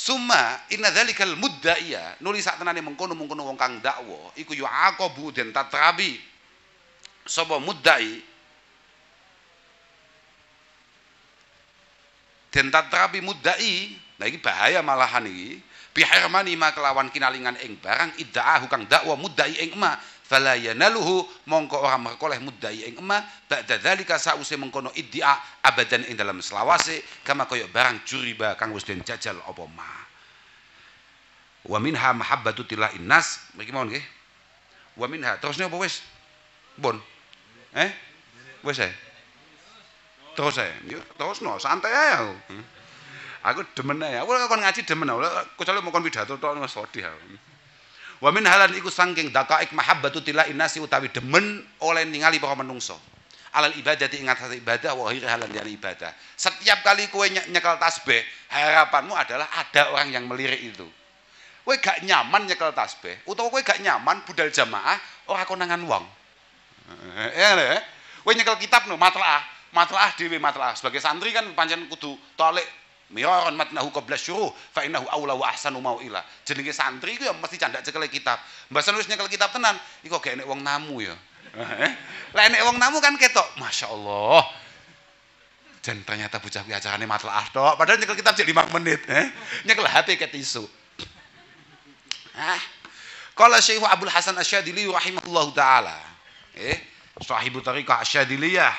Summa inna dzalikal mudda'iya nuli sak tenane mengkono-mengkono wong kang dakwa iku yu'aqabu den tatrabi sapa mudda'i den tatrabi mudda'i. Nah iki bahaya malahan iki bihirmani ma kelawan kinalingan ing barang idda'ahu kang dakwa mudda'i ing ma fala yanaluhu mongko ora merkoleh mudda'i ing ma ba'da dzalika sause mengkono iddia abadan ing dalam selawase kama kaya barang juriba kang wis den jajal apa ma. Wa minha mahabbatu tila'in nas mriki mawon nggih. Wa minha terusnya apa wis? Pun. Wis ae. Terus ae. Terusno santai ae aku. Aku demen ae. Aku kon ngaji demen. Kecuali mau kon pidato tok wis sedih aku. Wa min halan iku saking daqaik mahabbatu tila'in nasi utawi demen oleh ningali para menungso. Alal ibadati ing atase ibadah wa ghairi halan dari ibadah. Setiap kali kowe nyekel tasbih, harapanmu adalah ada orang yang melirik itu. Kowe gak nyaman nyekel tasbih utawa kowe gak nyaman budal jamaah ora konangan wong. Kowe nyekel kitab no matlaah dhewe matlaah. Sebagai santri kan pancen kudu talik miraron matnahu qabla syuruh fa innahu aula wa ahsanu mau'ila. Jenenge santri ku ya mesti candak cekel kitab. Mbasan wis nyekel kitab tenan iku gak enek wong namu ya. Lah enek wong namu kan ketok, masyaallah. Dan ternyata bocah ki acarane matlaah tok, padahal nyekel kitab cek 5 menit, nyekel HP ket isu. Qala Syekh Abdul Hasan Asy-Syadzili rahimahullahu taala. Sahibu tariqah Asy-Syadziliyah.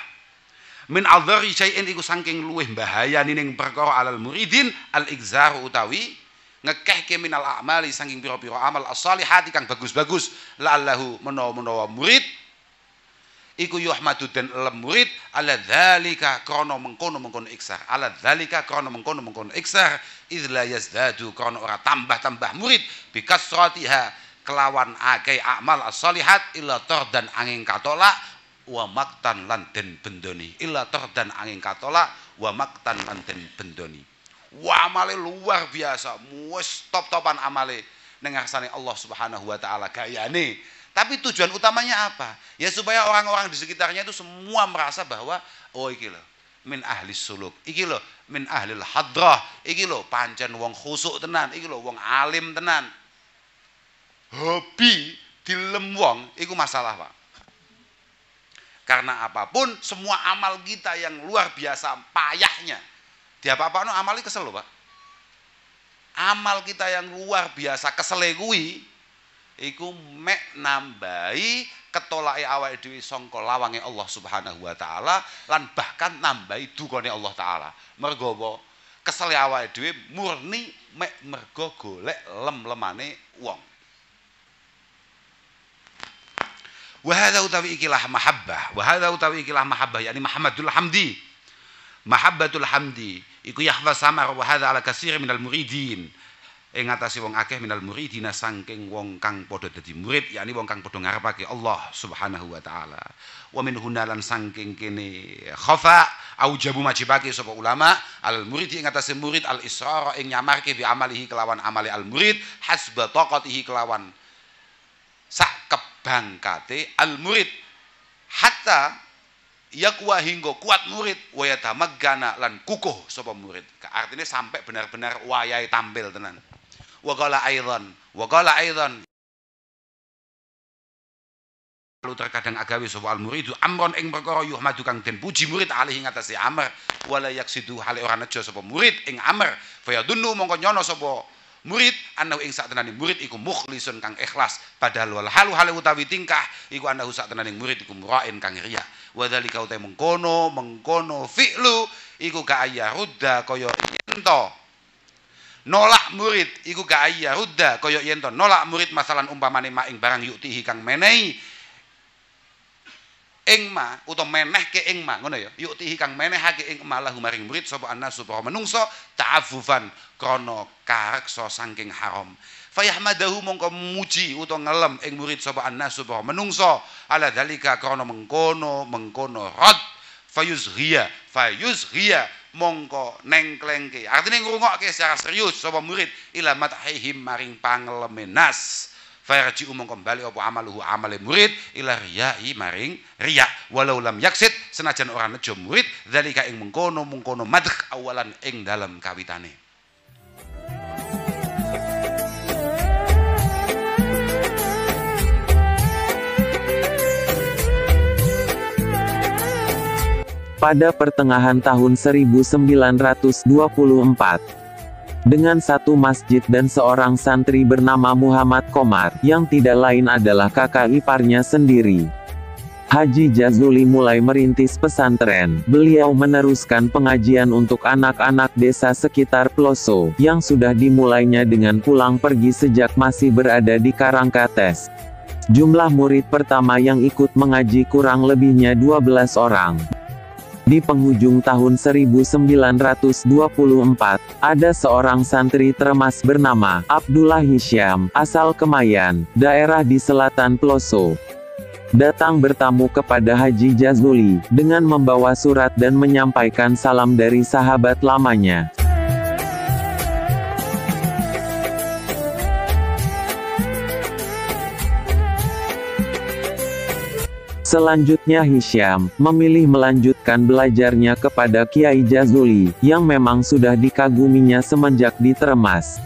Min adhari syai'in iku saking luweh bahayane ning perkara alal muridin al-igzar utawi ngekehke minal a'mali saking pira-pira amal as-salihati kang bagus-bagus la'allahu menawa murid iku yuhmadu den lem murid ala dzalika krana mengkono-mengkono iksar ala dzalika krana mengkono-mengkono iksar idz la yazdadu krana ora tambah-tambah murid bikasratiha kelawan akeh amal as-salihat illa tardan angin katolak wa maktan lan den bendoni illa tardan angin katolak wa maktan lan den bendoni. Wa amale luar biasa wis top-topan amale ning ngarsane Allah Subhanahu wa taala gayane. Tapi tujuan utamanya apa? Ya supaya orang-orang di sekitarnya itu semua merasa bahwa oh iki lho min ahli suluk, iki lho min ahlil hadrah, iki lho pancen wong khusuk tenan, iki lho wong alim tenan. Hobi dilem wong iku masalah, Pak. Karena apapun semua amal kita yang luar biasa payahnya diapa-apano amali kesel lho, Pak. Amal kita yang luar biasa kesele kuwi iku mek nambahi ketolake awake dhewe sangka lawange Allah Subhanahu wa taala lan bahkan nambahi dukane Allah taala. Mergo apa? Kesele awake dhewe murni mek mergo golek lem-lemane wong. Wa hadza utawi ikilah mahabbah yakni Muhammadul Hamdi. Mahabbatul Hamdi iku yahwa samar wa hadza ala katsir minal muridin. Ing atase wong akeh minal muridina saking wong kang padha dadi murid yakni wong kang padha ngarepake Allah Subhanahu wa taala. Wa min hunalan saking kene khafa aujabu majibake sapa ulama al murid ing atase murid al israr ing nyamarke bi amalihi kelawan amali al murid hasba taqatihi kelawan sak kebangkate al murid hatta yakwa hingga kuat murid waya tamaggana lan kukuh sapa murid. Artinya sampai benar-benar wayahe tampil tenan. Wa qala aidan lalu terkadang agawe sapa al muridu amron ing perkara yuhmadu kang den puji murid alih ing atase amr wala yaksidu hale ora nejo sapa murid ing amr fayadunnu mongko nyono sapa murid anahu ing sak tenaning murid iku mukhlisun kang ikhlas padahal wal halu hale utawi tingkah iku anahu sak tenaning murid iku murain kang riya wa dzalika uta mengkono fi'lu iku ka ayarudda kaya ento nolak murid iku ka ayarudda kaya ento nolak murid masalan umpamane ma ing barang yuktihi kang menehi ing ma utawa menehke ing ma ngono ya yuktihi kang menehake ing ma lahu maring murid sapa annasu para menungso ta'affufan krana kareksa saking haram fayahmadahu mongko muji utawa ngelem ing murid sapa annasu para menungso ala dzalika krana mengkono rad fayuzghiya mongko nengklengke artine ngrungokke secara serius sapa murid ila matahihim maring pangeleme nas farji mongko bali apa amaluhu amale murid ila riyai maring riya walau lam yaksid senajan ora nejo murid dzalika ing mengkono madh awalan ing dalem kawitane. pada pertengahan tahun 1924. Dengan satu masjid dan seorang santri bernama Muhammad Komar, yang tidak lain adalah kakak iparnya sendiri. Haji Jazuli mulai merintis pesantren. Beliau meneruskan pengajian untuk anak-anak desa sekitar Ploso, yang sudah dimulainya dengan pulang pergi sejak masih berada di Karangkates. Jumlah murid pertama yang ikut mengaji kurang lebihnya 12 orang. Di penghujung tahun 1924, ada seorang santri termas bernama Abdullah Hisyam, asal Kemayan, daerah di selatan Ploso, datang bertamu kepada Haji Jazuli, dengan membawa surat dan menyampaikan salam dari sahabat lamanya. Selanjutnya Hisyam memilih melanjutkan belajarnya kepada Kiai Jazuli, yang memang sudah dikaguminya semenjak di Termas.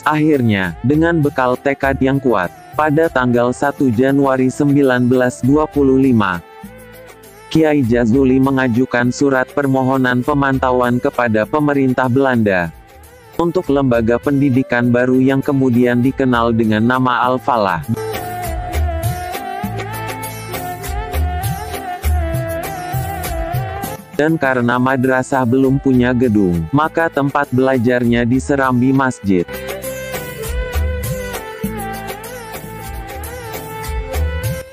Akhirnya, dengan bekal tekad yang kuat, pada tanggal 1 Januari 1925, Kiai Jazuli mengajukan surat permohonan pemantauan kepada pemerintah Belanda untuk lembaga pendidikan baru yang kemudian dikenal dengan nama Al-Falah. Dan karena madrasah belum punya gedung, maka tempat belajarnya di serambi masjid.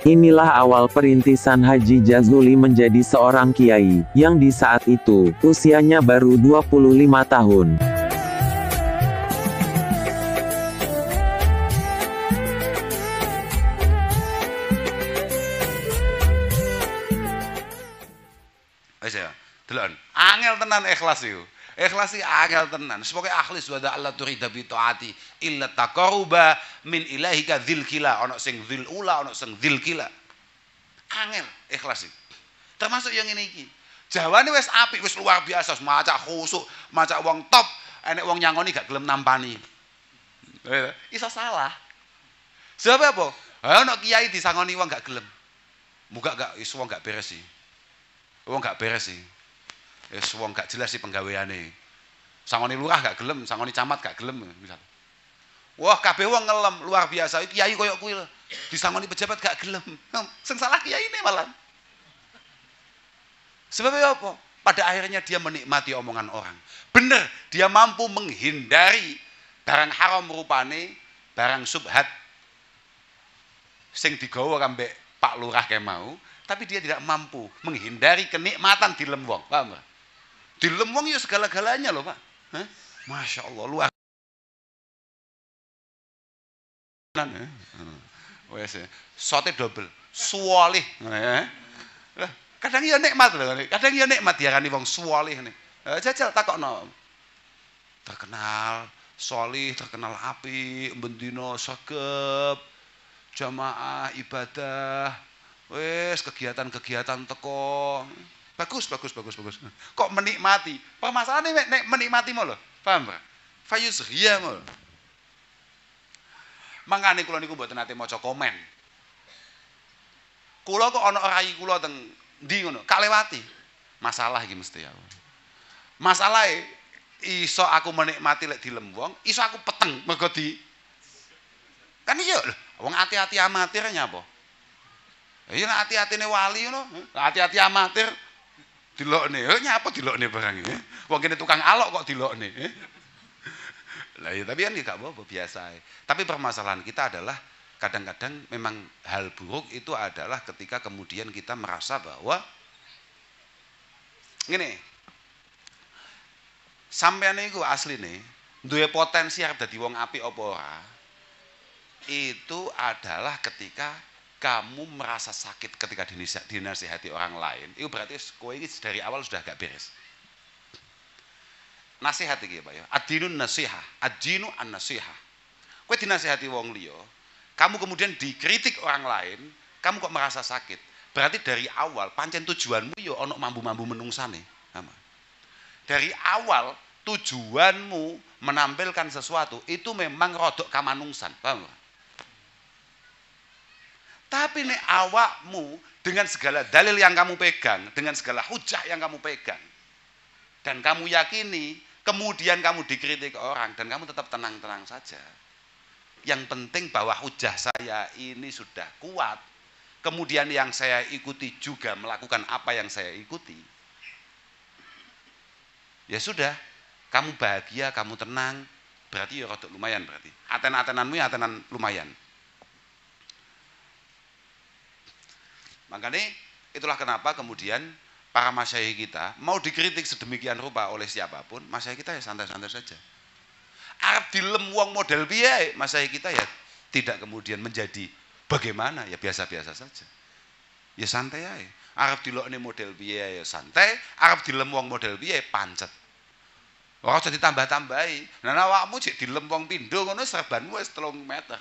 Inilah awal perintisan Haji Jazuli menjadi seorang kiai, yang di saat itu, usianya baru 25 tahun. Wis ya, delok. Angel tenan ikhlas iku. Ikhlas iki angel tenan. Semoga akhlis wa Allah turida bi taati illa taqarruba min ilahika dzil kila, ana sing dzil ula, ana sing dzil kila. Angel ikhlas iki. Termasuk yang ini iki. Jawane wis apik, wis luar biasa, maca khusuk, maca wong top, enek wong nyangoni gak gelem nampani. Iso salah. Sebab apa? Ana kiai disangoni wong gak gelem. Muga gak iso wong gak beres sih. Wong gak beres sih. Wis wong gak jelas sih penggaweane. Sangoni lurah gak gelem, sangoni camat gak gelem misal. Wah, kabeh wong ngelem, luar biasa. Kiai koyo kuwi lho. Disangoni pejabat gak gelem. Sing salah kiyaine malah. Sebabnya apa? Pada akhirnya dia menikmati omongan orang. Bener, dia mampu menghindari barang haram rupane, barang subhat sing digawa kambek Pak Lurah kayak mau, tapi dia tidak mampu menghindari kenikmatan dilem wong. Paham gak? Dilem wong ya segala-galanya loh, Pak. Hah? Masya Allah, luar. Wes, sote double, suwalih. Kadang ya nikmat loh, kadang ya nikmat ya kan wong suwalih nih. Jajal takokno. Terkenal solih, terkenal api, bendino sagep, jamaah ibadah, wes kegiatan-kegiatan teko. Bagus. Kok menikmati? Permasalahannya nek menikmati mau loh, paham Pak? Fayuzhiya mau. Mangkane kula niku mboten nate maca komen. Kula kok ana rai kula teng ndi ngono, kalewati. Masalah iki mesti ya. Masalahe iso aku menikmati lek dilem wong, iso aku peteng mergo di. Kan iya lho, wong ati-ati amatir nyapa? Iya nek ati-atine wali ngono, ati-ati amatir dilokne. Nyapa dilokne barang iki? Wong kene tukang alok kok dilokne. Lah ya tapi kan gak apa-apa biasa. Tapi permasalahan kita adalah kadang-kadang memang hal buruk itu adalah ketika kemudian kita merasa bahwa ngene. Sampeyan iku asline duwe potensi arep dadi wong apik apa ora. Itu adalah ketika kamu merasa sakit ketika dinasihati orang lain. Itu berarti kowe iki dari awal sudah gak beres. Nasihat iki Pak ya. Ad-dinun nasihah, ad-dinu an-nasihah. Kowe dinasihati wong liya, kamu kemudian dikritik orang lain, kamu kok merasa sakit. Berarti dari awal pancen tujuanmu ya ana mambu-mambu menungsane. Dari awal tujuanmu menampilkan sesuatu itu memang rodok kamanungsan, paham? Tapi nek awakmu dengan segala dalil yang kamu pegang, dengan segala hujah yang kamu pegang, dan kamu yakini, kemudian kamu dikritik orang, dan kamu tetap tenang-tenang saja. Yang penting bahwa hujah saya ini sudah kuat, kemudian yang saya ikuti juga melakukan apa yang saya ikuti. Ya sudah, kamu bahagia, kamu tenang, berarti ya rodok lumayan berarti. Aten-atenanmu ya atenan lumayan. Makanya itulah kenapa kemudian para masyayikh kita mau dikritik sedemikian rupa oleh siapapun, masyayikh kita ya santai-santai saja. Arep dilem wong model piye, masyayikh kita ya tidak kemudian menjadi bagaimana, ya biasa-biasa saja. Ya santai aja. Arep dilokne model piye ya santai, arep dilem wong model piye pancet. Ora usah ditambah-tambahi. Nah awakmu jek dilem wong pindho ngono serbanmu wis 3 meter.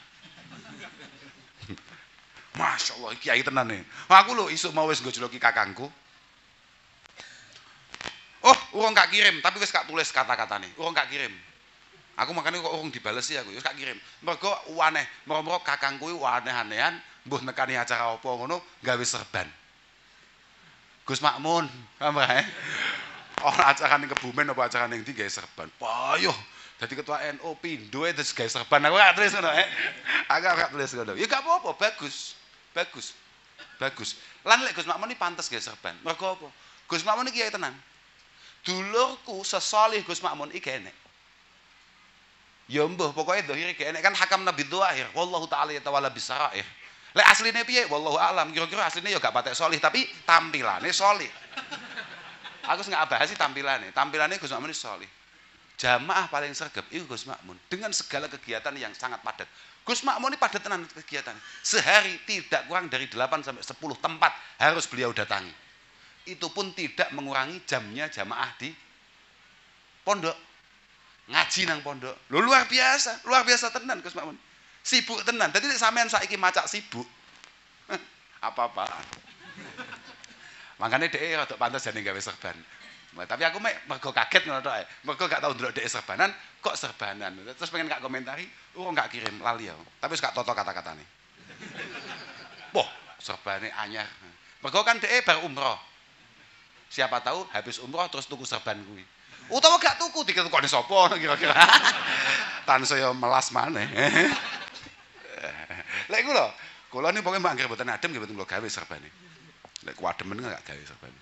Masya Allah, kiai tenan nih. Aku lho isuk mau wis ngojloki kakangku. Oh, urung gak kirim, tapi wis gak tulis kata-katane. Urung gak kirim. Aku makanya kok urung dibalesi aku, wis gak kirim. Mergo aneh, mergo kakangku iki aneh-anehan, mbuh nekani acara apa ngono, gawe serban. Gus Makmun, apa Ora acara ning Kebumen apa acara ning ndi gawe serban. Payuh. Dadi ketua NU pindho terus gawe serban. Aku gak tulis ngono, Aku gak tulis ngono. Ya gak apa-apa, bagus. Bagus. Bagus. Lan lek Gus Makmun iki pantes gawe serban. Mergo apa? Gus Makmun iki kiai tenan. Dulurku sesolih Gus Makmun iki enek. Ya mbuh pokoke dhahire iki enek kan hakam Nabi Dzahir. Wallahu taala yatawalla bisarair. Lek asline piye? Wallahu alam. Kira-kira asline ya gak patek solih tapi tampilane solih. Aku nggak bahas sih tampilannya Gus Makmun solih. Jamaah paling sergap itu Gus Makmun dengan segala kegiatan yang sangat padat. Gus Makmun ini padat tenan kegiatan. Sehari tidak kurang dari 8 sampai 10 tempat harus beliau datangi. Itu pun tidak mengurangi jamnya jamaah di pondok. Ngaji nang pondok. Loh, luar biasa tenan Gus Makmun. Sibuk tenan. Jadi sampean saiki macak sibuk. Apa-apaan. Makanya dia rada pantas jane gawe serban. Tapi aku mergo kaget ngono tok ae. Mergo gak tau ndelok dhek serbanan, kok serbanan. Terus pengen gak komentari, gak kirim lali ya. Tapi wis gak toto kata-katane. Wah, serbane anyar. Mergo kan dhek bar umroh. Siapa tahu habis umroh terus tuku serban kuwi. Utawa gak tuku ditukokne sapa kira-kira. Tansaya melas maneh. Lek kula ni pokoke mbak anggere mboten adem nggih mboten kula gawe serbane. Lek kuademen gak gawe serbane.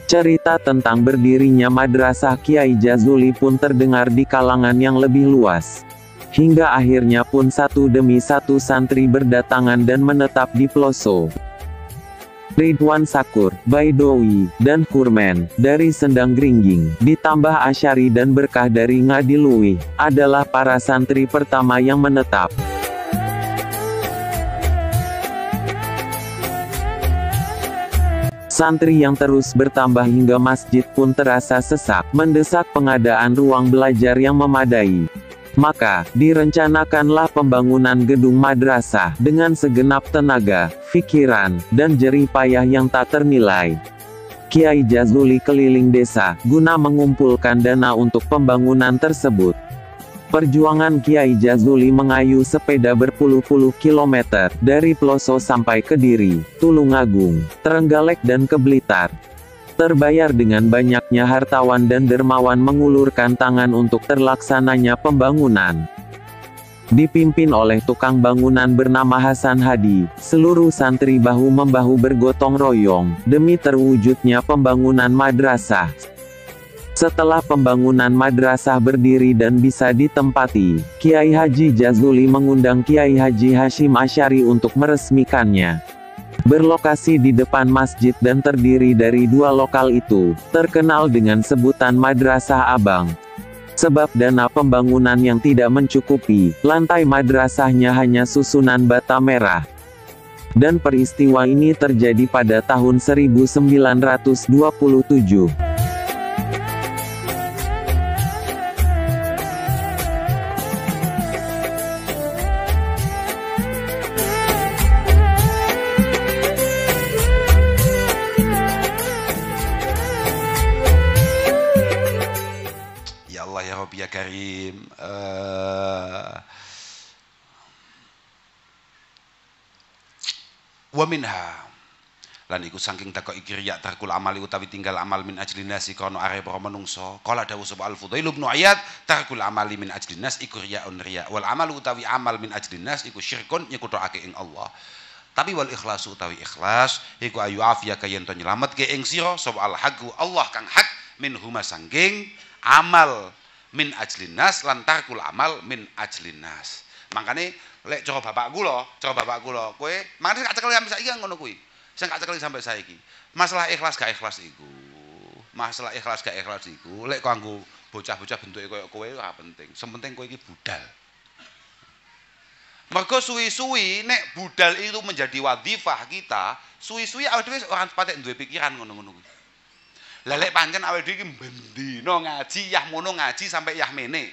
Cerita tentang berdirinya Madrasah Kyai Jazuli pun terdengar di kalangan yang lebih luas. Hingga akhirnya pun satu demi satu santri berdatangan dan menetap di Ploso. Ridwan Sakur, Baidowi, dan Kurmen, dari Sendang Gringging, ditambah Asyari dan Berkah dari Ngadiluih, adalah para santri pertama yang menetap. Santri yang terus bertambah hingga masjid pun terasa sesak, mendesak pengadaan ruang belajar yang memadai. Maka, direncanakanlah pembangunan gedung madrasah dengan segenap tenaga, pikiran, dan jerih payah yang tak ternilai. Kyai Jazuli keliling desa, guna mengumpulkan dana untuk pembangunan tersebut. Perjuangan Kyai Jazuli mengayu sepeda berpuluh-puluh kilometer, dari Ploso sampai Kediri, Tulungagung, Trenggalek dan ke Blitar. Terbayar dengan banyaknya hartawan dan dermawan mengulurkan tangan untuk terlaksananya pembangunan. Dipimpin oleh tukang bangunan bernama Hasan Hadi, seluruh santri bahu-membahu bergotong royong, demi terwujudnya pembangunan madrasah. Setelah pembangunan madrasah berdiri dan bisa ditempati, Kiai Haji Jazuli mengundang Kiai Haji Hashim Asy'ari untuk meresmikannya. Berlokasi di depan masjid dan terdiri dari 2 lokal itu, terkenal dengan sebutan Madrasah Abang. Sebab dana pembangunan yang tidak mencukupi, lantai madrasahnya hanya susunan bata merah. Dan peristiwa ini terjadi pada tahun 1927. Ya Allah ya Rabbi ya Karim. Wa minha lan iku saking teko iki riya tarkul amali utawi tinggal amal min ajli nasi kono are para menungso qala dawuh sapa al Fudail ibnu Iyad tarkul amali min ajli nas iku riyaun riya wal amal utawi amal min ajli nas iku syirkun nyekutake ing Allah tapi wal ikhlasu utawi ikhlas iku ayu afiyaka yen to nyelametke ing sira sapa al haqu Allah kang hak min huma sangking amal min ajli nas lan tarkul amal min ajli nas makane lek cara bapakku lho kowe mangane gak cekel sampe saiki ngono kuwi sing gak cekel sampai saiki. Masalah ikhlas gak ikhlas iku. Masalah ikhlas gak ikhlas iku lek kanggo bocah-bocah bentuke koyo kowe ora penting. Sing penting kowe iki budal. Mergo suwi-suwi nek budal itu menjadi wadhifah kita, suwi-suwi awake dhewe ora patek duwe pikiran ngono-ngono kuwi. Lah lek pancen awake dhewe iki bendina ngaji, yah mono ngaji sampai yah mene.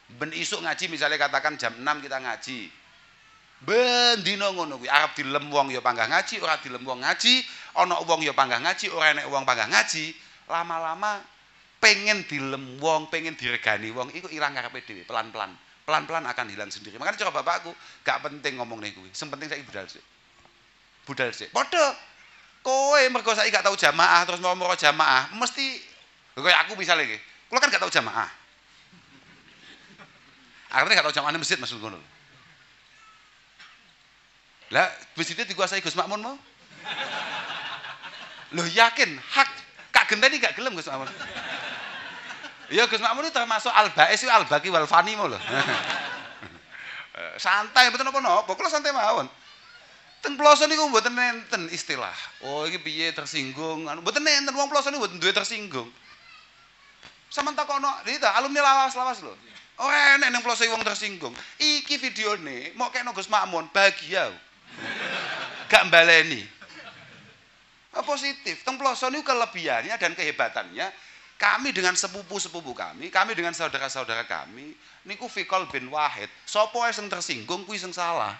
Ben isuk ngaji misalnya katakan jam 6 kita ngaji. Bendina ngono kuwi arep dilem wong ya panggah ngaji, ora dilem wong ngaji, ana wong ya panggah ngaji, ora enek wong panggah ngaji, lama-lama pengen dilem wong, pengen diregani wong iku ilang karepe dhewe pelan-pelan. Pelan-pelan akan hilang sendiri. Makanya cara bapakku gak penting ngomong nih kuwi. Sing penting saiki budal sik. Budal sik. Padha kowe mergo saiki gak tau jamaah terus mau jamaah, mesti kowe aku misale iki. Kulo kan gak tau jamaah. Artinya gak tau jamaah masjid maksud ngono. Lah, masjidnya dikuasai Gus Makmun mau? Loh yakin, hak Kak Genteni gak gelem Gus Makmun. Ya Gus Makmun itu termasuk al-ba'is al-baqi wal fani mau lho. Santai mboten napa-napa, kula santai mawon. Teng ploso niku mboten nenten istilah. Oh iki piye tersinggung, mboten nenten wong ploso niku mboten duwe tersinggung. Sampeyan takono, iki alumni lawas-lawas lho. Ora enek ning ploso wong tersinggung. Iki videone mok kena Gus Makmun bahagia. Gak mbaleni. Positif. Teng ploso niku kelebihannya dan kehebatannya kami dengan sepupu-sepupu kami dengan saudara-saudara kami niku fikol bin wahid. Sopo sing tersinggung kuwi sing salah.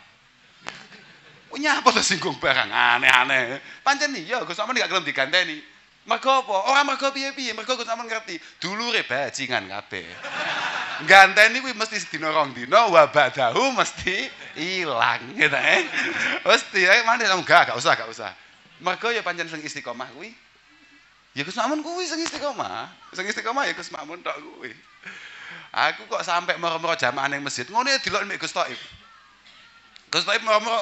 Nyapa tersinggung barang aneh-aneh. Pancen iya Gus Makmun gak gelem diganteni. Mergo apa? Ora mergo piye-piye, mergo Gus Makmun ngerti dulure bajingan kabeh. Ganteni kuwi mesti sedina rong dina wa ba'dahu mesti ilang gitu Mesti mane gak usah. Mergo ya pancen sing istiqomah kuwi. Ya Gus Makmun kuwi sing istiqomah. Sing istiqomah ya Gus Makmun tok kuwi. Aku kok sampai moro-moro jamaah ning masjid. Ngono ya dilok mek Gus Thaib. Gus Thaib moro-moro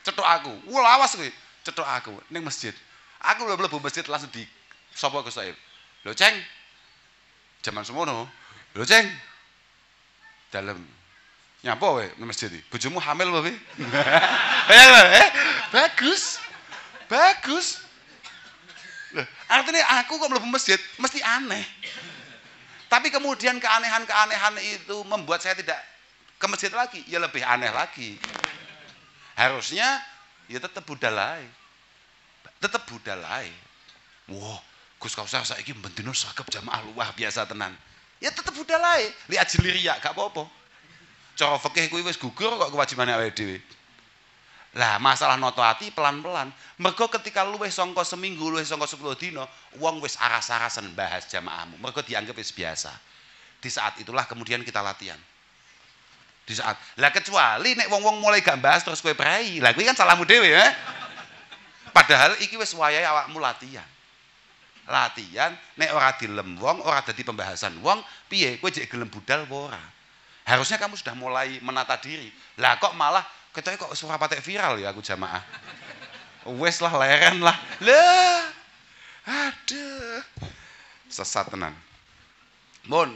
cetok aku. Lawas kuwi, cetok aku ning masjid. Aku mlebu masjid langsung di sapa Gus Thaib. Lho Ceng. Jaman semono. Lho Ceng. Dalam nyapa we nang masjid iki? Bojomu hamil apa piye? Bagus. Loh, artinya aku kok mlebu masjid mesti aneh. Tapi kemudian keanehan-keanehan itu membuat saya tidak ke masjid lagi, ya lebih aneh lagi. Harusnya ya tetap budal ae. Wah, Gus Kausar saiki bendino sagep jamaah luar biasa tenan. Ya tetep budal ae, li ajli riya gak apa-apa. Cara fikih kuwi wis gugur kok kewajibane awake dhewe. Lah masalah noto ati pelan-pelan. Mergo ketika luwih sangka seminggu, luwih sangka 10 dina, wong wis aras-arasen bahas jamaahmu. Mergo dianggap wis biasa. Di saat itulah kemudian kita latihan. Di saat. Lah kecuali nek wong-wong mulai gak bahas terus kowe prei. Lah kuwi kan salahmu dhewe ya. Padahal iki wis wayahe awakmu latihan. Nek ora dilem wong, ora dadi pembahasan wong, piye kowe jek gelem budal apa ora? Harusnya kamu sudah mulai menata diri. Lah kok malah ketoke kok ora patek viral ya aku jamaah. Wes lah leren lah. Lah. Aduh. Sesat tenan. Mun.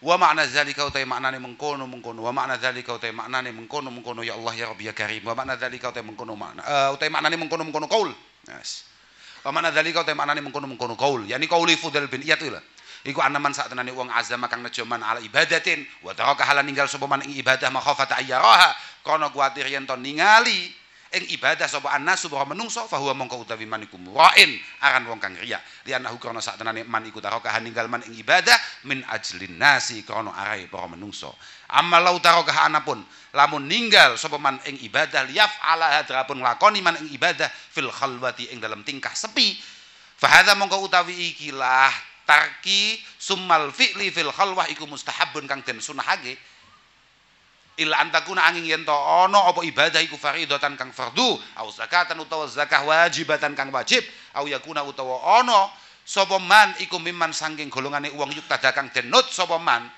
Wa makna zalika utai maknane mengkono wa makna zalika utai maknane mengkono ya Allah ya Rabbi ya Karim wa makna zalika utai mengkono makna utai maknane mengkono qaul yes wa makna zalika utai maknane mengkono qaul yani qauli Fudail bin Iyad lah iku anaman sak tenane wong azama kang nejoman ala ibadatin wa taraka halan ninggal sapa man ing ibadah makhafata ayyaraha kono kuwatir yen to ningali ing ibadah sapa annasu para menungso fa huwa mongko utawi maniku murain aran wong kang riya lianahu krana sak tenane man iku taraka ninggal man ing ibadah min ajlin nasi krana arae para menungso amal lau taraka anapun lamun ninggal sapa man ing ibadah liyaf ala hadrapun nglakoni man ing ibadah fil khalwati ing dalam tingkah sepi Fahadha mongko utawi ikilah tarki summal fi'li fil khalwah iku mustahabun kang den sunahake illa antakuna angin yen to ana apa ibadah iku faridatan kang fardu au zakatan utawa zakah wajibatan kang wajib au yakuna utawa ana sapa man iku mimman saking golongane wong yuktada kang den nut sapa man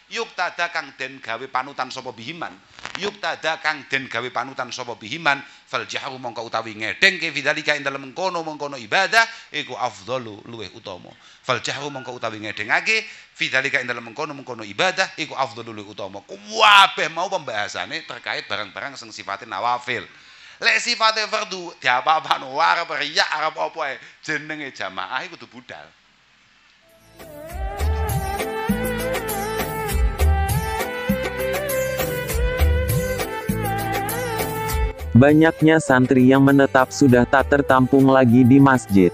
yuktada kang den gawe panutan sapa bihiman yuktada kang den gawe panutan sapa bihiman fal jahru mongko utawi ngedengke fidzalika ing dalem mengkono ibadah iku afdalu luweh utama fal jahru mongko utawi ngedengake fidzalika ing dalem mengkono ibadah iku afdalu luweh utama kabeh mau pembahasane terkait barang-barang sing sifatnya nawafil. Lek sifatnya fardu diapa-apano arep riya arep apa ae jenenge jamaah iku kudu budal. Banyaknya santri yang menetap sudah tak tertampung lagi di masjid.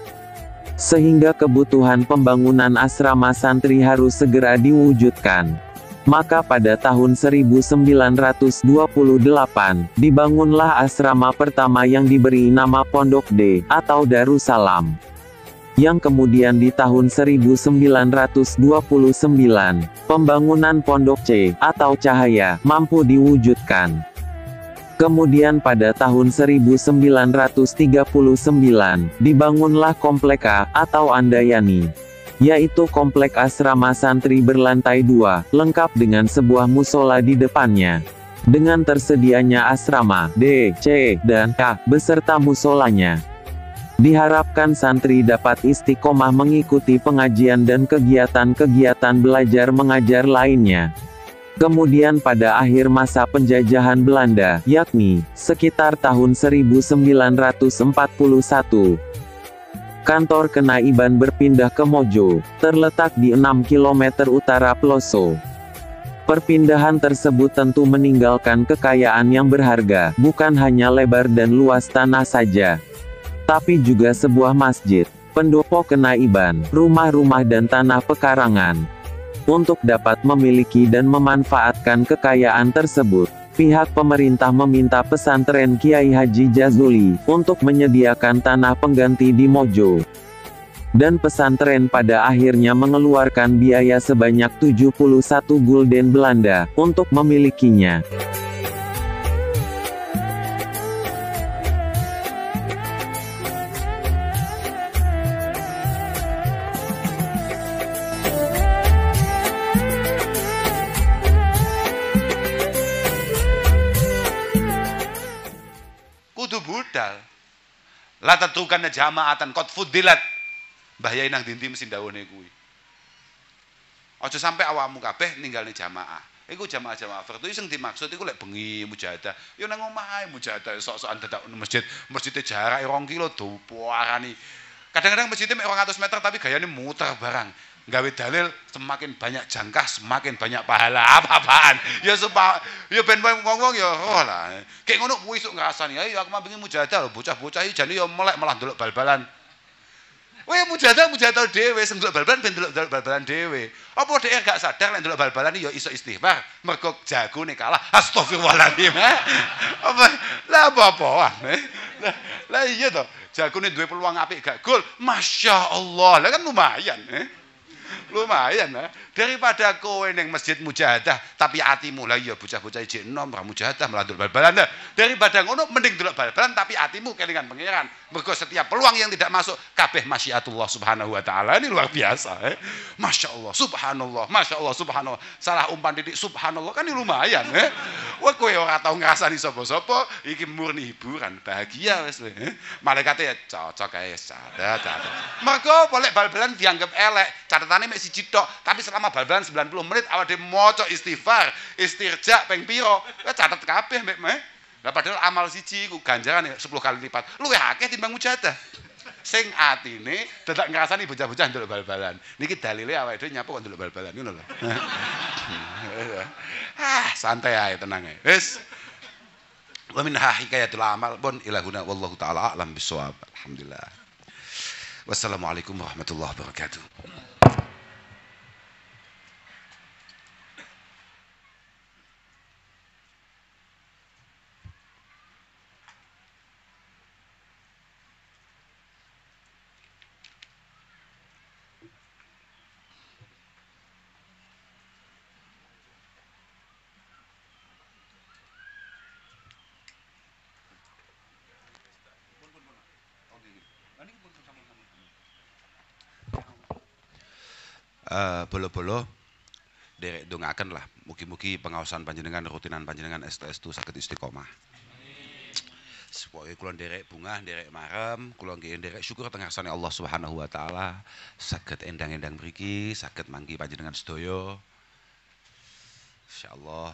Sehingga kebutuhan pembangunan asrama santri harus segera diwujudkan. Maka pada tahun 1928, dibangunlah asrama pertama yang diberi nama Pondok D, atau Darussalam. Yang kemudian di tahun 1929, pembangunan Pondok C, atau Cahaya, mampu diwujudkan. Kemudian pada tahun 1939, dibangunlah Komplek A, atau Andayani, yaitu komplek asrama santri berlantai 2, lengkap dengan sebuah musola di depannya. Dengan tersedianya asrama D, C, dan K, beserta musolanya. Diharapkan santri dapat istiqomah mengikuti pengajian dan kegiatan-kegiatan belajar mengajar lainnya. Kemudian pada akhir masa penjajahan Belanda, yakni sekitar tahun 1941, kantor Kenaiban berpindah ke Mojo, terletak di 6 km utara Ploso. Perpindahan tersebut tentu meninggalkan kekayaan yang berharga, bukan hanya lebar dan luas tanah saja, tapi juga sebuah masjid, pendopo Kenaiban, rumah-rumah dan tanah pekarangan. Untuk dapat memiliki dan memanfaatkan kekayaan tersebut, pihak pemerintah meminta pesantren Kiai Haji Jazuli untuk menyediakan tanah pengganti di Mojo. Dan pesantren pada akhirnya mengeluarkan biaya sebanyak 71 gulden Belanda untuk memilikinya. Budal la tatrukanna jama'atan qad fuddilat bahaya nang dinti mesti dawuhne kuwi aja sampe awakmu kabeh ninggalne jamaah iku jamaah-jamaah fardu sing dimaksud iku lek bengi mujahadah ya nang omah ae mujahadah sok-sokan dadak masjid jarake 2 kilo dopoarani kadang-kadang masjidnya 200 meter tapi gayane muter barang gawe dalil semakin banyak jangkah semakin banyak pahala apa-apaan ya supaya ya ben wong-wong ya roh lah kayak ngono kuwi isuk ngrasani ayo aku mambingi mujahadah lho bocah-bocah iki jane ya melek malah ndelok bal-balan kowe mujahadah dhewe sing ndelok bal-balan ben ndelok bal-balan dhewe apa dhek gak sadar nek ndelok bal-balan ya iso istighfar mergo jagone kalah astagfirullahaladzim apa lah apa-apaan lah iya to jagone duwe peluang apik gak gol masyaallah lah kan lumayan lumayan daripada kowe ning masjid mujahadah tapi atimu lah ya bocah-bocah jek enom ra mujahadah malah ndelok bal-balan daripada ngono mending ndelok bal-balan tapi atimu kelingan pangeran mergo setiap peluang yang tidak masuk kabeh masyiatullah subhanahu wa taala ini luar biasa masyaallah subhanallah masyaallah subhanallah salah umpan titik subhanallah kan ini lumayan wah kowe ora tau ngrasani sapa-sapa iki murni hiburan bahagia wis malaikate ya cocok ae catat mergo boleh bal-balan dianggap elek catatane mek siji tok tapi selama bal-balan 90 menit awak dhewe maca istighfar istirja ping pira catet kabeh mek lah padahal amal siji ku ganjaran 10 kali lipat luwih akeh timbang mujahadah sing atine dadak ngrasani bocah-bocah ndelok bal-balan niki dalile awake dhewe nyapu kok ndelok bal-balan ngono lho santai ae tenang ae wis wa min hikayatul amal pun ilahuna wallahu taala alam bisawab alhamdulillah wassalamualaikum warahmatullahi wabarakatuh. bolo-bolo derek dongaken lah. Mugi-mugi pengawasan panjenengan rutinan panjenengan STS itu saged istiqomah. Supaya kula nderek bungah, nderek marem, kula nggih nderek syukur teng ngarsane Allah Subhanahu wa taala saged endang-endang mriki, saged mangki panjenengan sedaya. Insyaallah.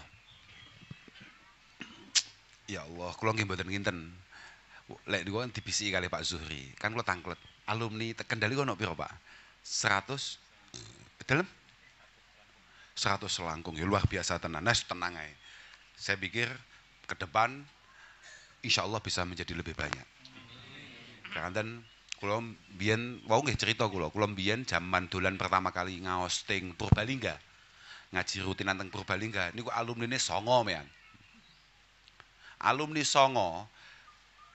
Ya Allah, kula nggih mboten nginten. Lek niku kan dibisiki kali Pak Zuhri. Kan kula tangklet. Alumni Kendali kono piro, Pak? 100 dalam 100 selangkung. Ya luar biasa tenan. Nah, tenang ae. Saya pikir ke depan insyaallah bisa menjadi lebih banyak. Karena kula mbiyen wau nggih cerita kula mbiyen jaman dolan pertama kali ngaos teng Purbalingga. Ngaji rutinan teng Purbalingga niku alumnine 9 mean. Alumni 9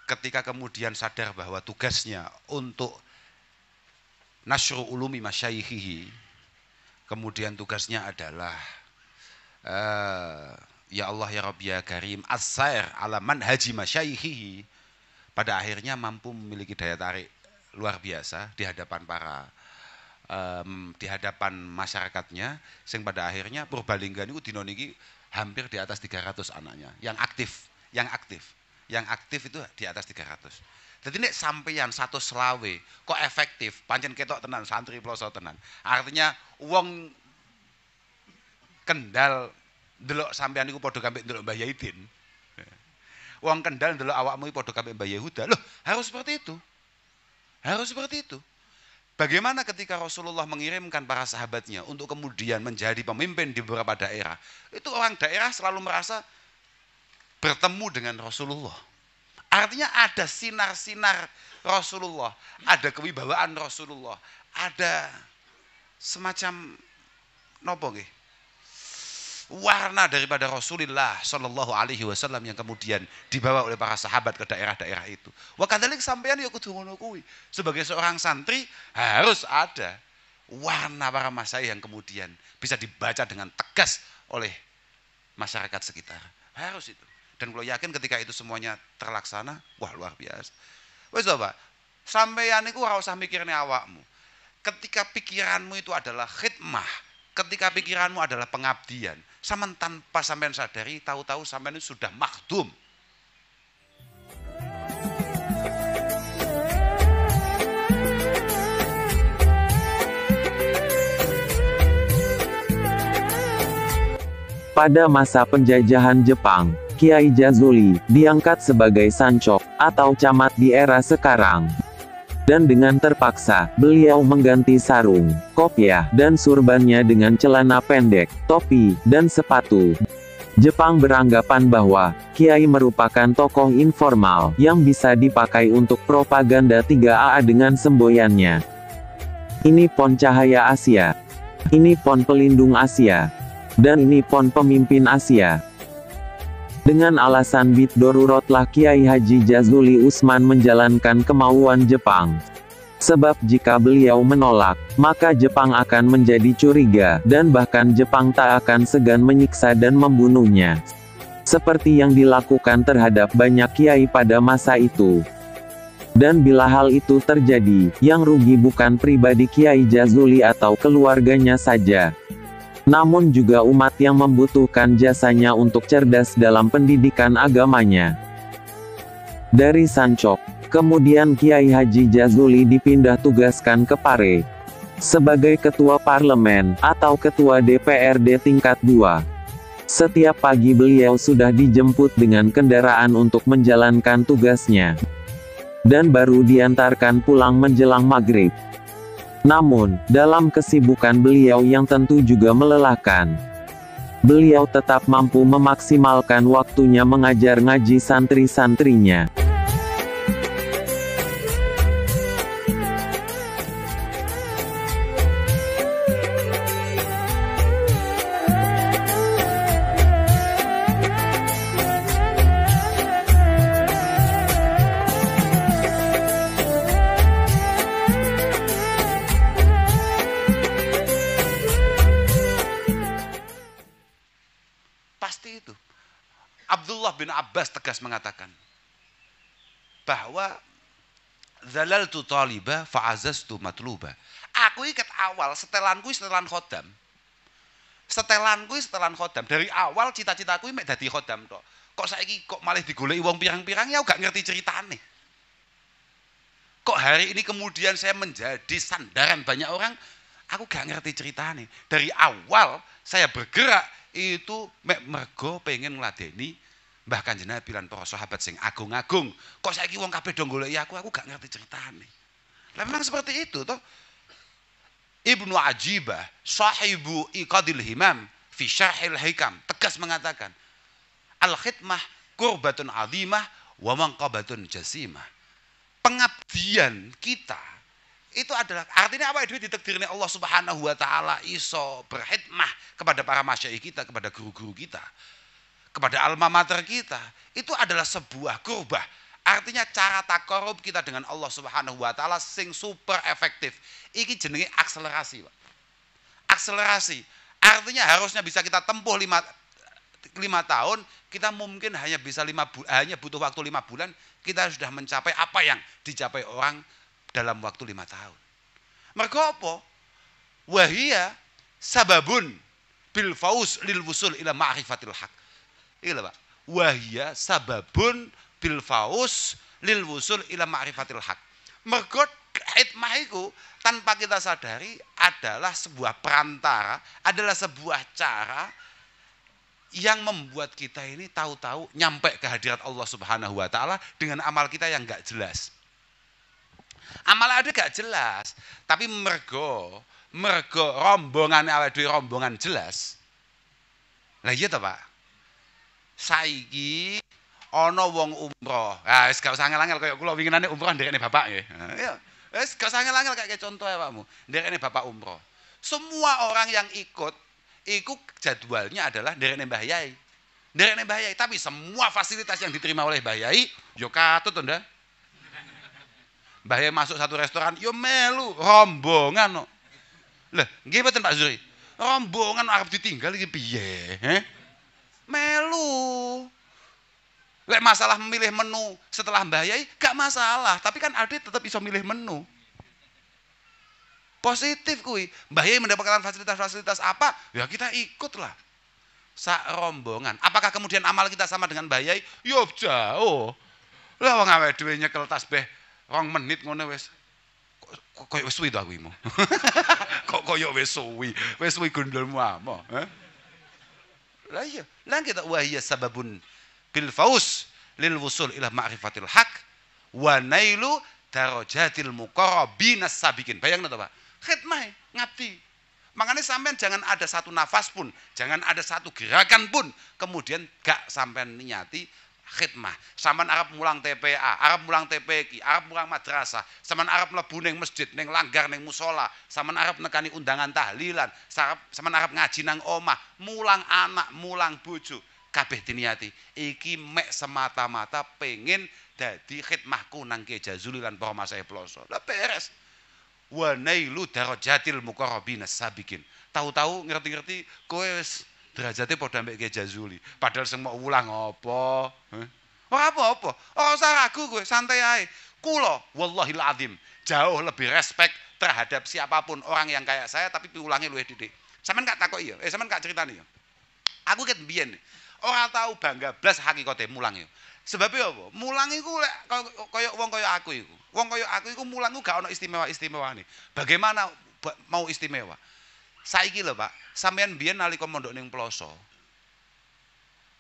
ketika kemudian sadar bahwa tugasnya untuk nasru ulumi masyayikhihi, kemudian tugasnya adalah ya Allah ya Rabbi ya Karim as-sair ala manhaji masyayikhihi, pada akhirnya mampu memiliki daya tarik luar biasa di hadapan di hadapan masyarakatnya, sing pada akhirnya Purbalingga niku dina niki hampir di atas 300 anaknya yang aktif itu di atas 300. Jadi nek sampeyan 120 kok efektif, pancen ketok tenan santri ploso tenan. Artinya wong Kendal ndelok sampeyan niku padha kambek ndelok Mbah Yaidin. Wong Kendal ndelok awakmu padha kambek Mbah Yehuda. Loh, harus seperti itu. Harus seperti itu. Bagaimana ketika Rasulullah mengirimkan para sahabatnya untuk kemudian menjadi pemimpin di beberapa daerah, itu orang daerah selalu merasa bertemu dengan Rasulullah. Artinya ada sinar-sinar Rasulullah, ada kewibawaan Rasulullah, ada semacam nopo nggih? Warna daripada Rasulullah Shallallahu Alaihi Wasallam yang kemudian dibawa oleh para sahabat ke daerah-daerah itu. Wa kadzalik sampeyan ya kudu ngono kuwi. Sebagai seorang santri harus ada warna para masyayikh yang kemudian bisa dibaca dengan tegas oleh masyarakat sekitar. Harus itu. Dan kalau yakin ketika itu semuanya terlaksana, wah luar biasa. Wes Pak, sampeyan niku ora usah mikirne awakmu. Ketika pikiranmu itu adalah khidmah, ketika pikiranmu adalah pengabdian, sampean tanpa sampean sadari, tahu-tahu sampean itu sudah makdum. Pada masa penjajahan Jepang, Kiai Jazuli diangkat sebagai sancok atau camat di era sekarang. Dan dengan terpaksa, beliau mengganti sarung, kopiah, dan surbannya dengan celana pendek, topi, dan sepatu. Jepang beranggapan bahwa Kiai merupakan tokoh informal yang bisa dipakai untuk propaganda 3AA dengan semboyannya. Ini pon cahaya Asia. Ini pon pelindung Asia. Dan ini pon pemimpin Asia. Dengan alasan bid dorurotlah Kiai Haji Jazuli Usman menjalankan kemauan Jepang. Sebab jika beliau menolak, maka Jepang akan menjadi curiga, dan bahkan Jepang tak akan segan menyiksa dan membunuhnya. Seperti yang dilakukan terhadap banyak kiai pada masa itu. Dan bila hal itu terjadi, yang rugi bukan pribadi Kiai Jazuli atau keluarganya saja, namun juga umat yang membutuhkan jasanya untuk cerdas dalam pendidikan agamanya. Dari Sancok, kemudian Kiai Haji Jazuli dipindah tugaskan ke Pare sebagai ketua parlemen atau ketua DPRD tingkat 2. Setiap pagi beliau sudah dijemput dengan kendaraan untuk menjalankan tugasnya, dan baru diantarkan pulang menjelang maghrib. Namun, dalam kesibukan beliau yang tentu juga melelahkan, beliau tetap mampu memaksimalkan waktunya mengajar ngaji santri-santrinya. Pasti itu. Abdullah bin Abbas tegas mengatakan bahwa zalaltu taliba fa'azaztu matluba. Aku iket awal setelanku setelan khodam. Setelanku setelan khodam. Dari awal cita-citaku mek dadi khodam tok. Kok saiki kok malah digoleki wong pirang-pirang ya gak ngerti ceritane. Kok hari ini kemudian saya menjadi sandaran banyak orang, aku gak ngerti ceritane. Dari awal saya bergerak itu mek mergo pengen ngladeni Mbah Kanjeng Nabi lan para sahabat sing agung-agung. Kok saiki wong kabeh do goleki aku gak ngerti ceritane. Lah memang seperti itu toh. Ibnu Ajibah, sahibu Iqadil Himam fi Syarhil Hikam, tegas mengatakan, al-khidmah qurbatun azimah wa manqabatun jasimah. Pengabdian kita itu adalah artinya apa? Itu ditakdirnya Allah Subhanahu wa taala iso berkhidmah kepada para masyayikh kita, kepada guru-guru kita, kepada alma mater kita. Itu adalah sebuah kurbah. Artinya cara takarub kita dengan Allah Subhanahu wa taala sing super efektif. Iki jenenge akselerasi, Pak. Akselerasi. Artinya harusnya bisa kita tempuh 5 tahun, kita mungkin hanya bisa hanya butuh waktu 5 bulan, kita sudah mencapai apa yang dicapai orang dalam waktu 5 tahun. Mergo apa? Wahia sababun bil fauz lil wusul ila ma'rifatil haq. Iki lho, Pak. Wahia sababun bil fauz lil wusul ila ma'rifatil haq. Mergo hikmah itu tanpa kita sadari adalah sebuah perantara, adalah sebuah cara yang membuat kita ini tahu-tahu nyampe ke hadirat Allah Subhanahu wa taala dengan amal kita yang enggak jelas. Amal ada gak jelas, tapi mergo rombongan awake dhewe rombongan jelas. Lah iya to, Pak. Saiki ana wong umroh. Ah wis gak usah angel-angel kaya kula winginane umroh nderekne bapak nggih. Iya. Wis gak usah angel-angel kayak contoh ya Pakmu. Nderekne bapak umroh. Semua orang yang ikut iku jadwalnya adalah nderekne Mbah Yai. Nderekne Mbah Yai, tapi semua fasilitas yang diterima oleh Mbah Yai yo katut to, Ndak. Mbah Yai masuk satu restoran yo melu rombongan no. Lah, nggih mboten Pak Zuri. Rombongan arep ditinggal iki piye? Melu. Lek masalah memilih menu setelah Mbah Yai gak masalah, tapi kan Ade tetap iso milih menu. Positif kuwi. Mbah Yai mendapatkan fasilitas-fasilitas apa? Ya kita ikutlah. Sak rombongan. Apakah kemudian amal kita sama dengan Mbah Yai? Yo jauh. Lah wong awake dhewe nyekel tasbih 2 menit ngono wis. Koyo wis suwi to aku iki. Kok koyo wis suwi. Wis suwi gondolmu apa? Lah iya, lan kita wahia sababun bil faus lil wusul ila ma'rifatil haq wa nailu darajatil muqarrabin as-sabiqin. Bayangno to, Pak. Khidmah ngabdi. Makanya sampean jangan ada satu nafas pun, jangan ada satu gerakan pun kemudian gak sampean niati khidmah. Sampean arep mulang TPA, arep mulang TPQ, arep mulang madrasah, sampean arep mlebu ning masjid, ning langgar, ning musala, sampean arep nekani undangan tahlilan, sampean arep ngaji nang omah, mulang anak, mulang bojo, kabeh diniati. Iki mek semata-mata pengen dadi khidmahku nang Kyai Jazuli lan para masyayikh ploso. Lah beres. Wa nailu darajatil muqarrabin as-sabiqin. Tahu-tahu ngerti-ngerti kowe wis derajate padha mbek Kyai Jazuli. Padahal sing mau ulang apa? Ora apa-apa. Ora usah ragu kowe, santai ae. Kula wallahil azim jauh lebih respect terhadap siapapun orang yang kayak saya tapi piulange luwih didik. Sampeyan gak takoki ya? Sampeyan gak critani ya? Aku ket mbiyen ora tahu bangga blas hakikate mulang ya. Sebabnya apa? Mulang iku lek kaya wong kaya aku iku. Wong kaya aku iku mulang gak ana istimewa-istimewane. Bagaimana mau istimewa? Saiki lho, Pak, sampean biyen nalika mondok ning Ploso.